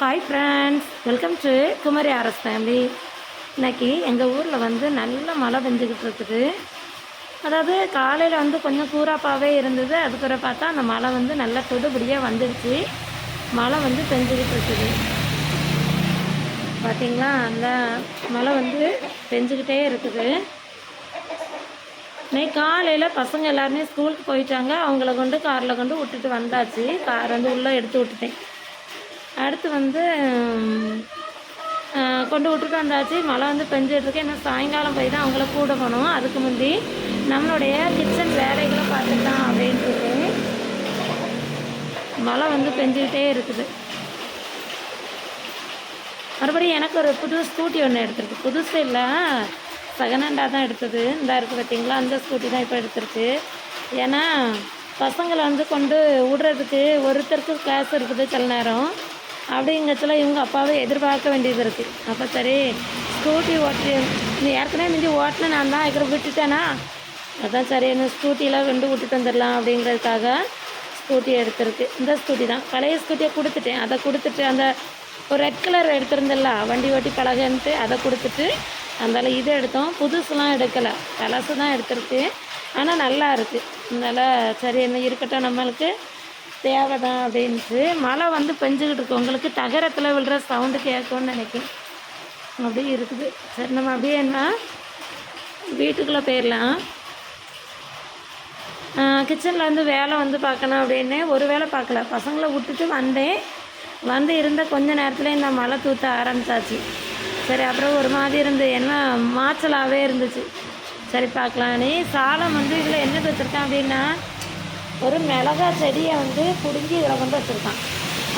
Hi friends, welcome to Kumari RS family. இன்றைக்கி எங்கள் ஊரில் வந்து நல்ல மழை பெஞ்சிக்கிட்டு இருக்குது. அதாவது காலையில் வந்து கொஞ்சம் கூராப்பாகவே இருந்தது. அதுக்கப்புறம் பார்த்தா அந்த மழை வந்து நல்லா தொடுபடியாக வந்துடுச்சு. மழை வந்து பெஞ்சிக்கிட்டு இருக்குது. பார்த்திங்களா, அந்த மழை வந்து பெஞ்சிக்கிட்டே இருக்குது. இன்னைக்கு காலையில் பசங்க எல்லாருமே ஸ்கூலுக்கு போயிட்டாங்க. அவங்கள கொண்டு காரில் கொண்டு விட்டுட்டு வந்தாச்சு. கார் வந்து உள்ளே எடுத்து விட்டுட்டேன். அடுத்து வந்து கொண்டு விட்டுட்டு வந்தாச்சு. மழை வந்து பெஞ்சிட்ருக்கு. இன்னும் சாயங்காலம் போய் தான் அவங்கள கூட போகணும். அதுக்கு முந்தி நம்மளுடைய கிச்சன் வேலைகளை பார்த்துக்கலாம் அப்படின்ட்டு மழை வந்து பெஞ்சிக்கிட்டே இருக்குது. மறுபடியும் எனக்கு ஒரு புது ஸ்கூட்டி ஒன்று எடுத்துருக்கு. புதுசு இல்லை, செகண்ட் ஹேண்டாக தான் எடுத்தது. இந்த இருக்குது பார்த்திங்களா, அந்த ஸ்கூட்டி தான் இப்போ எடுத்துருக்கு. ஏன்னா பசங்களை வந்து கொண்டு விடுறதுக்கு ஒருத்தருக்கு கிளாஸ் இருக்குது சில நேரம். அப்படிங்கிறதுல இவங்க அப்பாவை எதிர்பார்க்க வேண்டியது இருக்குது. அப்போ சரி ஸ்கூட்டி நீ ஏற்கனவே முந்தி ஓட்டின நான் தான் இருக்கிற விட்டுட்டேனா, அதான் சரி என்ன ஸ்கூட்டியெலாம் கொண்டு விட்டுட்டு வந்துடலாம் அப்படிங்கிறதுக்காக ஸ்கூட்டி எடுத்துருக்கு. இந்த ஸ்கூட்டி தான், பழைய ஸ்கூட்டியை கொடுத்துட்டேன். அதை கொடுத்துட்டு அந்த ஒரு ரெட் கலர் எடுத்திருந்தில்ல வண்டி ஓட்டி பழகன்ட்டு, அதை கொடுத்துட்டு அதனால் இதை எடுத்தோம். புதுசுலாம் எடுக்கலை, பழசு தான் எடுத்துருக்கு. ஆனால் நல்லா இருக்குது. அதனால் சரி என்ன இருக்கட்டும், நம்மளுக்கு தேவை தான் அப்படின்ட்டு. மழை வந்து பெஞ்சுக்கிட்டு இருக்கு. உங்களுக்கு தகரத்தில் விழுற சவுண்டு கேட்கும்னு நினைக்கிறேன். அப்படியே இருக்குது. சரி, நம்ம அப்படியே என்ன வீட்டுக்குள்ளே போயிடலாம். கிச்சனில் வந்து வேலை வந்து பார்க்கணும் அப்படின்னு ஒரு வேலை பார்க்கல. பசங்களை விட்டுட்டு வந்தேன். வந்து இருந்த கொஞ்ச நேரத்தில் இந்த மழை தூத்த ஆரம்பித்தாச்சு. சரி, அப்புறம் ஒரு மாதிரி இருந்து என்ன மாச்சலாகவே இருந்துச்சு. சரி பார்க்கலான்னு சாலம் வந்து இதில் என்ன வச்சுருக்கேன் அப்படின்னா, ஒரு மிளகா செடியை வந்து பிடுங்கி இதில் கொண்டு வச்சுருக்கான்.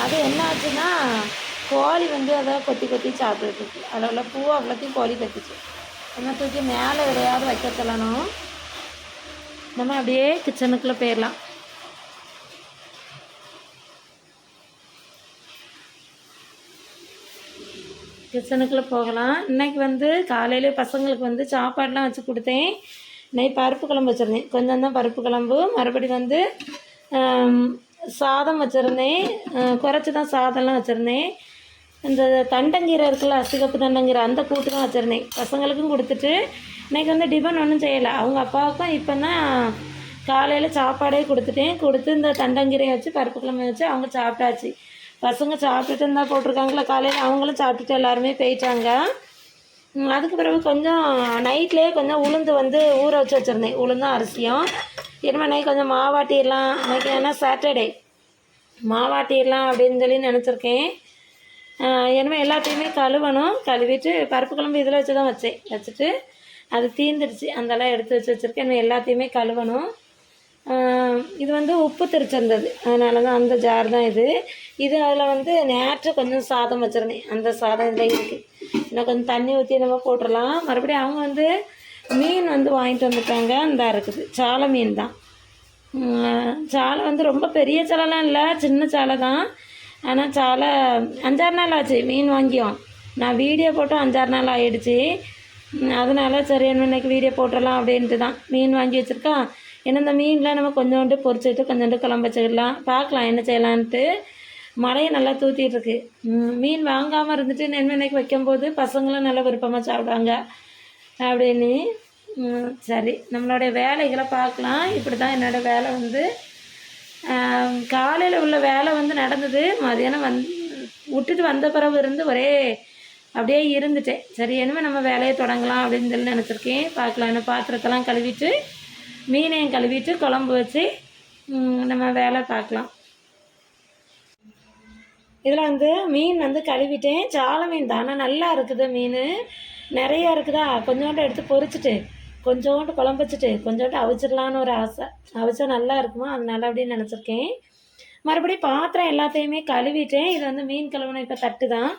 அது என்ன ஆச்சுன்னா, கோழி வந்து அதை கொத்தி கொத்தி சாப்பிட்டுருக்கு. அதில் உள்ள பூவை அவ்வளோத்தையும் கோழி கத்திச்சு. நம்ம தூக்கி மேலே எதையாவது வைக்க சொல்லணும். நம்ம அப்படியே கிச்சனுக்குள்ளே போயிடலாம். கிச்சனுக்குள்ளே போகலாம். இன்றைக்கி வந்து காலையிலே பசங்களுக்கு வந்து சாப்பாடெலாம் வச்சு கொடுத்தேன். இன்னைக்கு பருப்பு குழம்பு வச்சுருந்தேன். கொஞ்சம் தான் பருப்பு குழம்பு. மறுபடி வந்து சாதம் வச்சுருந்தேன். குறைச்சி தான் சாதம்லாம் வச்சுருந்தேன். இந்த தண்டங்கீரை இருக்குல்ல, சிகப்பு தண்டங்கீரை, அந்த கூட்டு தான் வச்சுருந்தேன். பசங்களுக்கும் கொடுத்துட்டு இன்றைக்கி வந்து டிஃபன் ஒன்றும் செய்யலை. அவங்க அப்பாவுக்கும் இப்போ தான் காலையில் சாப்பாடே கொடுத்துட்டேன். கொடுத்து இந்த தண்டங்கீரையை வச்சு பருப்பு குழம்பு வச்சு அவங்க சாப்பிட்டாச்சு. பசங்க சாப்பிட்டுட்டு இருந்தால் போட்டிருக்காங்களா காலையில், அவங்களும் சாப்பிட்டுட்டு எல்லாருமே போயிட்டாங்க. அதுக்கு பிறகு கொஞ்சம் நைட்லேயே கொஞ்சம் உளுந்து வந்து ஊற வச்சு வச்சுருந்தேன். உளுந்தும் அரிசியும். இனிமேல் நைட் கொஞ்சம் மாவாட்டிடலாம். இன்றைக்கி ஏன்னா சாட்டர்டே மாவாட்டிடலாம் அப்படின்னு சொல்லி நினச்சிருக்கேன். இனிமேல் எல்லாத்தையுமே கழுவணும். கழுவிட்டு பருப்பு குழம்பு இதில் வச்சு தான் வச்சுட்டு அது தீந்துடுச்சு. அதெல்லாம் எடுத்து வச்சுருக்கேன். இனிமேல் எல்லாத்தையுமே கழுவணும். இது வந்து உப்பு திரிச்சிருந்தது, அதனால தான் அந்த ஜார் தான் இது அதில் வந்து நேற்று கொஞ்சம் சாதம் வச்சுருந்தேன். அந்த சாதம் இதில் இருக்குது. இன்னும் கொஞ்சம் தண்ணி ஊற்றி நம்ம போட்டுடலாம். மறுபடியும் அவங்க வந்து மீன் வந்து வாங்கிட்டு வந்துட்டாங்க. இந்த இருக்குது சாலை மீன் தான். சாலை வந்து ரொம்ப பெரிய சாலைலாம் இல்லை, சின்ன சாலை தான். ஆனால் சாலை 5-6 நாள் ஆச்சு மீன் வாங்கியும். நான் வீடியோ போட்டோம் 5-6 நாள் ஆகிடுச்சி. அதனால சரி இன்னைக்கு வீடியோ போட்டுடலாம் அப்படின்ட்டு தான் மீன் வாங்கி வச்சுருக்கேன். ஏன்னா இந்த மீனில் நம்ம கொஞ்சோண்டு பொரிச்சிட்டு கொஞ்சோண்டு குழம்பு வச்சுக்கலாம். பார்க்கலாம் என்ன செய்யலான்ட்டு. மழையை நல்லா தூத்திட்டுருக்கு. மீன் வாங்காமல் இருந்துட்டு இன்னைக்கு வைக்கும்போது பசங்களும் நல்லா விருப்பமாக சாப்பிடுவாங்க அப்படின்னு. சரி, நம்மளுடைய வேலைகளை பார்க்கலாம். இப்படி தான் என்னோடய வேலை வந்து காலையில் உள்ள வேலை வந்து நடந்தது. மதியானம் விட்டுட்டு வந்த பிறகு இருந்து ஒரே அப்படியே இருந்துட்டேன். சரி இனிமேல் நம்ம வேலையை தொடங்கலாம் அப்படின்னு சொல்லி நினச்சிருக்கேன். பார்க்கலாம். இன்னும் பாத்திரத்தெல்லாம் கழுவிட்டு மீனையும் கழுவிட்டு குழம்பு வச்சு நம்ம வேலை பார்க்கலாம். இதில் வந்து மீன் வந்து கழுவிட்டேன். சாலை மீன் தான், ஆனால் நல்லா இருக்குது. மீன் நிறையா இருக்குதா, கொஞ்சோண்டு எடுத்து பொரிச்சிட்டு கொஞ்சோண்டு குழம்பு வச்சுட்டு கொஞ்சோண்டு அவிச்சிடலான்னு ஒரு ஆசை. அவிச்சா நல்லா இருக்குமா, அதனால அப்படின்னு நினச்சிருக்கேன். மறுபடியும் பாத்திரம் எல்லாத்தையுமே கழுவிட்டேன். இது வந்து மீன் கழுவுன இப்போ தட்டு தான்.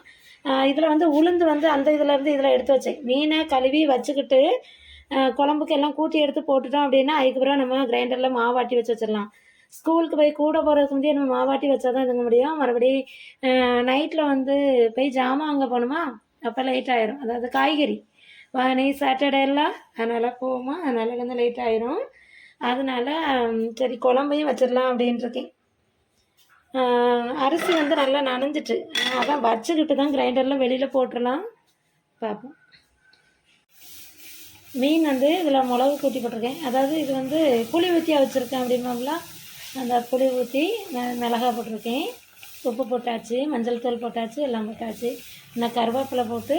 இதில் வந்து உளுந்து வந்து அந்த இதிலேருந்து இதில் எடுத்து வச்சேன். மீனை கழுவி வச்சுக்கிட்டு குழம்புக்கு எல்லாம் கூட்டி எடுத்து போட்டுட்டோம் அப்படின்னா அதுக்கப்புறம் நம்ம கிரைண்டரில் மாவாட்டி வச்சு வச்சிடலாம். ஸ்கூலுக்கு போய் கூட போகிறதுக்கு முந்தைய நம்ம மாவாட்டி வச்சா தான் இதுங்க முடியும். மறுபடி நைட்டில் வந்து போய் ஜாமான் அங்கே போகணுமா, அப்போ லேட் ஆயிரும். அதாவது காய்கறி நெய் சாட்டர்டே எல்லாம் அதனால் போவோமா, அதனால் வந்து லேட் ஆயிரும். அதனால் சரி குழம்பையும் வச்சிடலாம் அப்படின்ட்டுருக்கேன். அரிசி வந்து நல்லா நனைஞ்சிட்டு அதான் வச்சுக்கிட்டு தான் கிரைண்டரில் வெளியில் போட்டுடலாம் பார்ப்போம். மீன் வந்து இதில் மிளகு கூட்டி போட்டிருக்கேன். அதாவது இது வந்து புளி ஊற்றியாக வச்சுருக்கேன் அப்படிமாங்களா, அந்த புளி ஊற்றி மிளகா போட்டிருக்கேன். உப்பு போட்டாச்சு, மஞ்சள் தூள் போட்டாச்சு, எல்லாம் போட்டாச்சு. இந்த கருவேப்பிலை போட்டு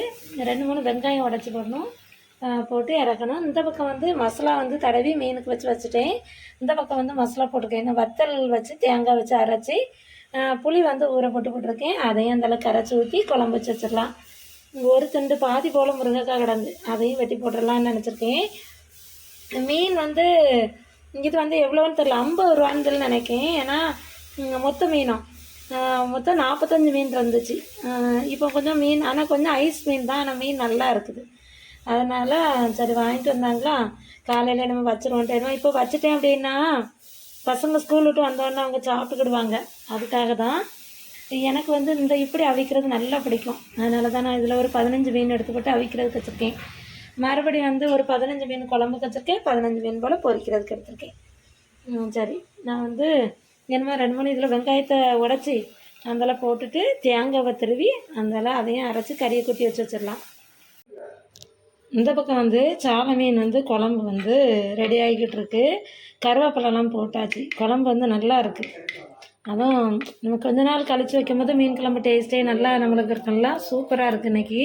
2-3 வெங்காயம் உடச்சி போடணும், போட்டு இறக்கணும். இந்த பக்கம் வந்து மசாலா வந்து தடவி மீனுக்கு வச்சுட்டேன். இந்த பக்கம் வந்து மசாலா போட்டிருக்கேன். இன்னும் வத்தல் வச்சு தேங்காய் வச்சு அரைச்சி புளி வந்து ஊற போட்டிருக்கேன். அதையும் அந்தளவுக்கு கரைச்சி ஊற்றி குழம்பு வச்சு வச்சிடலாம். ஒரு துண்டு பாதி போல் முருங்கைக்காய் கிடந்து அதையும் வெட்டி போட்டுடலான்னு நினச்சிருக்கேன். மீன் வந்து இது வந்து எவ்வளோன்னு தெரியல, 50 ரூபான்னு நினைக்கேன். ஏன்னா மொத்த மீனும் மொத்தம் 45 மீன் இருந்துச்சு. இப்போ கொஞ்சம் மீன், ஆனால் கொஞ்சம் ஐஸ் மீன் தான், ஆனால் மீன் நல்லா இருக்குது. அதனால் சரி வாங்கிட்டு வந்தாங்களா, காலையில் நம்ம வச்சுருவோம். இப்போ வச்சுட்டேன் அப்படின்னா பசங்க ஸ்கூல் விட்டு வந்தோடனே அவங்க சாப்பிட்டுக்கிடுவாங்க. அதுக்காக தான் எனக்கு வந்து இந்த இப்படி அவிக்கிறது நல்லா பிடிக்கும். அதனால தான் நான் இதில் ஒரு 15 மீன் எடுத்துக்கிட்டு அவிக்கிறதுக்கு வச்சுருக்கேன். மறுபடியும் வந்து ஒரு 15 மீன் குழம்புக்கு வச்சுருக்கேன், 15 மீன் போல் பொரிக்கிறதுக்கு எடுத்துருக்கேன். சரி, நான் வந்து என்னமோ 2-3 இதில் வெங்காயத்தை உடச்சி அதெல்லாம் போட்டுட்டு தேங்காவை திருவி அதெல்லாம் அதையும் அரைச்சி கறியை குட்டி வச்சிடலாம். இந்த பக்கம் வந்து சாலை மீன் வந்து குழம்பு வந்து ரெடி ஆகிக்கிட்டு இருக்கு. கருவேப்பிலெல்லாம் போட்டாச்சு. குழம்பு வந்து நல்லா இருக்குது. அதுவும் நம்ம கொஞ்ச நாள் கழித்து வைக்கும்போது மீன் குழம்பு டேஸ்ட்டே நல்லா நம்மளுக்கு இருக்குல்ல, சூப்பராக இருக்குது இன்றைக்கி.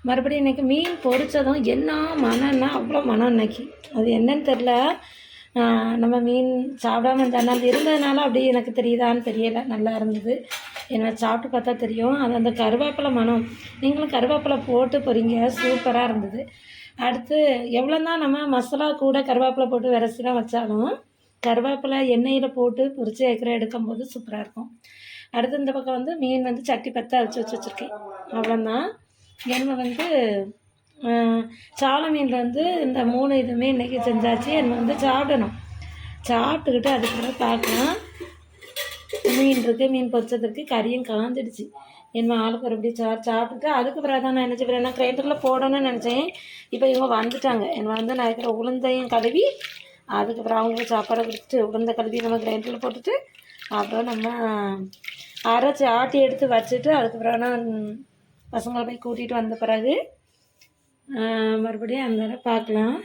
மறுபடியும் இன்றைக்கி மீன் பொரித்ததும் என்ன மனம்னா அவ்வளோ மனம் இன்றைக்கி. அது என்னன்னு தெரில, நம்ம மீன் சாப்பிடாம இருந்ததுனால அப்படி எனக்கு தெரியுதான்னு தெரியலை. நல்லா இருந்தது, என்ன சாப்பிட்டு பார்த்தா தெரியும். அது அந்த கருவேப்பிலை மனம். நீங்களும் கருவேப்பிலை போட்டு பொரிங்க, சூப்பராக இருந்தது. அடுத்து எவ்வளோ தான் நம்ம மசாலா கூட கருவேப்பிலை போட்டு விரசிலாம் வச்சாலும் கருவேப்பிலை எண்ணெயில் போட்டு பொரிச்சு எடுக்கும்போது சூப்பராக இருக்கும். அடுத்து இந்த பக்கம் வந்து மீன் வந்து சட்டி பற்ற வச்சுருக்கேன். அவ்வளோதான். என்ன வந்து சாலை மீனில் வந்து இந்த 3 இதுவுமே இன்றைக்கி செஞ்சாச்சு. என்ன வந்து சாப்பிடணும், சாப்பிட்டுக்கிட்டு அதுக்கப்புறம் பார்க்கலாம். மீன் இருக்குது, மீன் பொரிச்சதுக்கு கறியும் காஞ்சிடுச்சு. என்ன ஆளுக்கு ஒரு அப்படி சாப்பிட்டுட்டு அதுக்கு பிறகு தான் நான் என்ன செய்வேன், நான் கிரைண்டரில் போடணும்னு நினச்சேன். இப்போ இவங்க வந்துட்டாங்க. என்ன வந்து நான் இருக்கிற உளுந்தையும் கழுவி அதுக்கப்புறம் அவங்களுக்கு சாப்பாடை கொடுத்துட்டு உளுந்த கழுவி நம்ம கிரைண்டரில் போட்டுட்டு அப்புறம் நம்ம அரைச்சி ஆட்டி எடுத்து வச்சுட்டு அதுக்கப்புறம் நான் பசங்களை போய் கூட்டிகிட்டு வந்த பிறகு மறுபடியும் அந்த பார்க்கலாம்.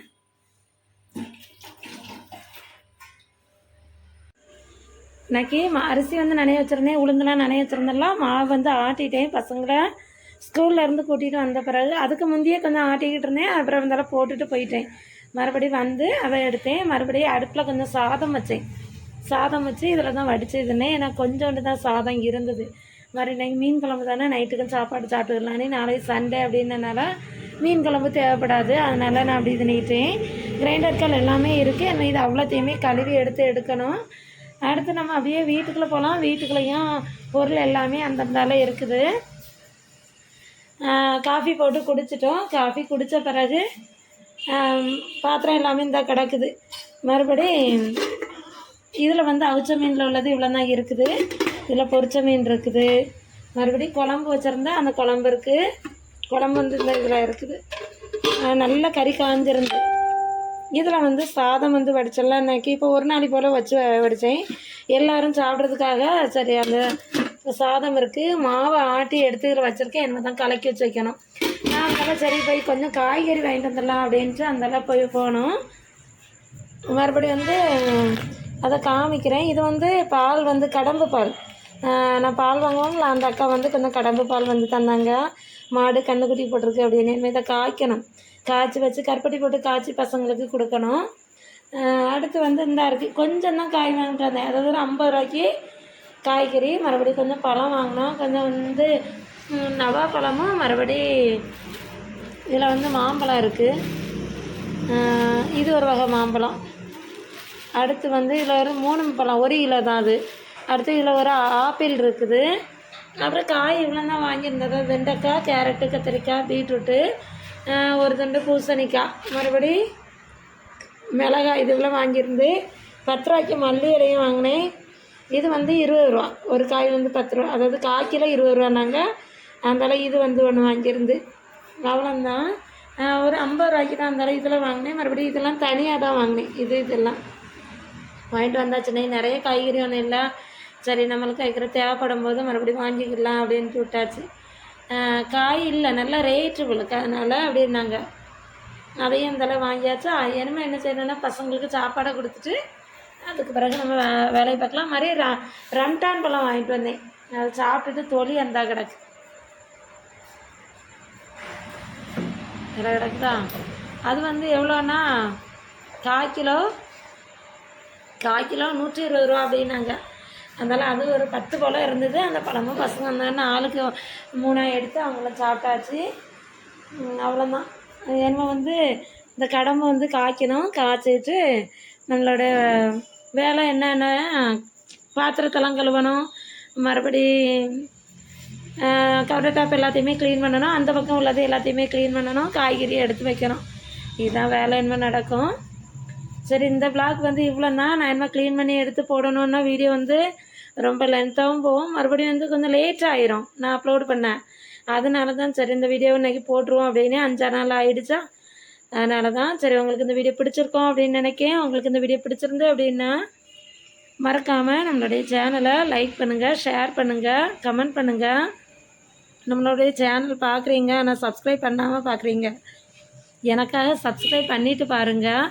இன்னைக்கு அரிசி வந்து நனைய வச்சுருந்தேன், உளுந்துலாம் நனைய வச்சுருந்தெல்லாம் மாவு வந்து ஆட்டிட்டேன். பசங்களை ஸ்கூலில் இருந்து கூட்டிகிட்டு வந்த பிறகு அதுக்கு முந்தையே கொஞ்சம் ஆட்டிக்கிட்டு இருந்தேன். அப்புறம் இருந்தாலும் போட்டுட்டு போயிட்டேன். மறுபடியும் வந்து அதை எடுத்தேன். மறுபடியும் அடுப்பில் கொஞ்சம் சாதம் வச்சேன். சாதம் வச்சு இதில் தான் வடிச்சதுன்னே, எனக்கு கொஞ்சோண்டு தான் சாதம் இருந்தது. இன்னைக்கு மீன் குழம்பு தானே, நைட்டுக்கும் சாப்பாடு சாப்பிட்டுக்கலான்னு. நாளைக்கு சண்டே அப்படின்னனால மீன் குழம்பு தேவைப்படாது, அதனால் நான் அப்படி இது நீட்டேன். கிரைண்டர்கள் எல்லாமே இருக்குது. என்ன இது அவ்வளோத்தையுமே கழுவி எடுக்கணும். அடுத்து நம்ம அப்படியே வீட்டுக்குள்ளே போகலாம். வீட்டுக்குள்ளேயும் பொருள் எல்லாமே அந்தந்தால இருக்குது. காஃபி போட்டு குடிச்சிட்டோம். காஃபி குடித்த பிறகு பாத்திரம் எல்லாமே இந்த கிடக்குது. மறுபடி இதில் வந்து அவிச்ச மீனில் உள்ளது இவ்வளோ தான் இருக்குது. இதில் பொரிச்ச மீன் இருக்குது. மறுபடி குழம்பு வச்சுருந்தா அந்த குழம்பு இருக்குது. குழம்பு வந்து இந்த இதில் இருக்குது. நல்ல கறி காஞ்சிருந்து இதில் வந்து சாதம் வந்து வடிச்சிடலாம். இன்றைக்கி இப்போ ஒரு நாளை போல் வச்சு வடித்தேன். எல்லோரும் சாப்பிட்றதுக்காக. சரி, அந்த சாதம் இருக்குது, மாவை ஆட்டி எடுத்து இதில் வச்சுருக்கேன். என்ன தான் கலக்கி வச்சு வைக்கணும். அதனால் சரி போய் கொஞ்சம் காய்கறி வாங்கிட்டு வந்துடலாம் அப்படின்ட்டு அந்தெல்லாம் போனோம். மறுபடியும் வந்து அதை காமிக்கிறேன். இது வந்து பால் வந்து கடம்பு பால். நான் பால் வாங்குவாங்களா, அந்த அக்கா வந்து கொஞ்சம் கடம்பு பால் வந்து தந்தாங்க. மாடு கண்ணுக்குட்டி போட்டிருக்கு அப்படின்னு இதை காய்க்கணும். காய்ச்சி வச்சு கருப்பட்டி போட்டு காய்ச்சி பசங்களுக்கு கொடுக்கணும். அடுத்து வந்து இந்த இருக்குது, கொஞ்சம் தான் காய் வாங்கிட்டு வந்தேன். அதாவது ஒரு 50 ரூபாய்க்கு காய்கறி. மறுபடியும் கொஞ்சம் பழம் வாங்கினோம். கொஞ்சம் வந்து நவா பழமும், மறுபடி இதில் வந்து மாம்பழம் இருக்குது. இது ஒரு வகை மாம்பழம். அடுத்து வந்து இதில் ஒரு 3 பழம், 1 கிலோ தான் அது. அடுத்து இதில் ஒரு ஆப்பிள் இருக்குது. அப்புறம் காய் இவ்வளோ தான் வாங்கியிருந்தது. வெண்டைக்காய், கேரட்டு, கத்திரிக்காய், பீட்ரூட்டு, ஒரு துண்டு பூசணிக்காய், மறுபடி மிளகாய் இது இவ்வளோ வாங்கியிருந்து. 10 ரூபாய்க்கு மல்லி இலையும் வாங்கினேன். இது வந்து 20 ரூபா. ஒரு காய் வந்து 10 ரூபா, அதாவது கால் கிலோ 20 ரூபான்னாங்க. அதனால் இது வந்து ஒன்று வாங்கியிருந்து. அவ்வளோந்தான். ஒரு 50 ரூபாய்க்கு தான் இருந்தாலும் இதில் வாங்கினேன். மறுபடியும் இதெல்லாம் தனியாக தான் வாங்கினேன். இதெல்லாம் வாங்கிட்டு வந்தாச்சுன்னே. நிறைய காய்கறி ஒன்றும் இல்லை. சரி நம்மளுக்கு வைக்கிற தேவைப்படும் போது மறுபடியும் வாங்கிக்கலாம் அப்படின்ட்டு விட்டாச்சு. காய் இல்லை, நல்லா ரேட்டு உங்களுக்கு, அதனால் அப்படின்னாங்க. அதையும் இந்தளவு வாங்கியாச்சு. இனிமேல் என்ன செய்யணும்னா பசங்களுக்கு சாப்பாடை கொடுத்துட்டு அதுக்கு பிறகு நம்ம வேலையை பார்க்கலாம். மாதிரி ரம்டான் பழம் வாங்கிட்டு வந்தேன். அதை சாப்பிட்டுட்டு தொலி அந்த கிடக்கு கிடக்குதா. அது வந்து எவ்வளோன்னா கால் கிலோ 120 ரூபா அப்படின்னாங்க. அதனால் அது ஒரு 10 பழம் இருந்தது. அந்த பழமும் பசங்க வந்தாங்கன்னா ஆளுக்கு 3 எடுத்து அவங்கள சாப்பிட்டாச்சு. அவ்வளோதான். என்னமோ வந்து இந்த கடம்பு வந்து காய்ச்சிட்டு நம்மளோட வேலை என்னென்ன பாத்திரத்தெல்லாம் கழுவணும், மறுபடி கவுண்டர் டாப் எல்லாத்தையுமே க்ளீன் பண்ணணும், அந்த பக்கம் உள்ளது எல்லாத்தையுமே க்ளீன் பண்ணணும், காய்கறி எடுத்து வைக்கணும். இதுதான் வேலை என்ன நடக்கும். சரி, இந்த விளாக் வந்து இவ்வளோ தான். நான் என்ன க்ளீன் பண்ணி எடுத்து போடணுன்னா வீடியோ வந்து ரொம்ப லென்த்தாகவும் போகும், மறுபடியும் வந்து கொஞ்சம் லேட் ஆயிரும் நான் அப்லோட் பண்ணேன். அதனால தான் சரி இந்த வீடியோ இன்றைக்கி போட்டுருவோம் அப்படின்னு 5-6 நாள் ஆகிடுச்சா. அதனால தான் சரி உங்களுக்கு இந்த வீடியோ பிடிச்சிருக்கோம் அப்படின்னு நினைக்கிறேன். உங்களுக்கு இந்த வீடியோ பிடிச்சிருந்து அப்படின்னா மறக்காமல் நம்மளுடைய சேனலை லைக் பண்ணுங்கள், ஷேர் பண்ணுங்கள், கமெண்ட் பண்ணுங்கள். நம்மளுடைய சேனல் பார்க்குறீங்க ஆனால் சப்ஸ்கிரைப் பண்ணாமல் பார்க்குறீங்க, எனக்காக சப்ஸ்கிரைப் பண்ணிவிட்டு பாருங்கள்.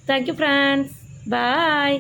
தேங்க்யூ ஃப்ரெண்ட்ஸ், பாய்.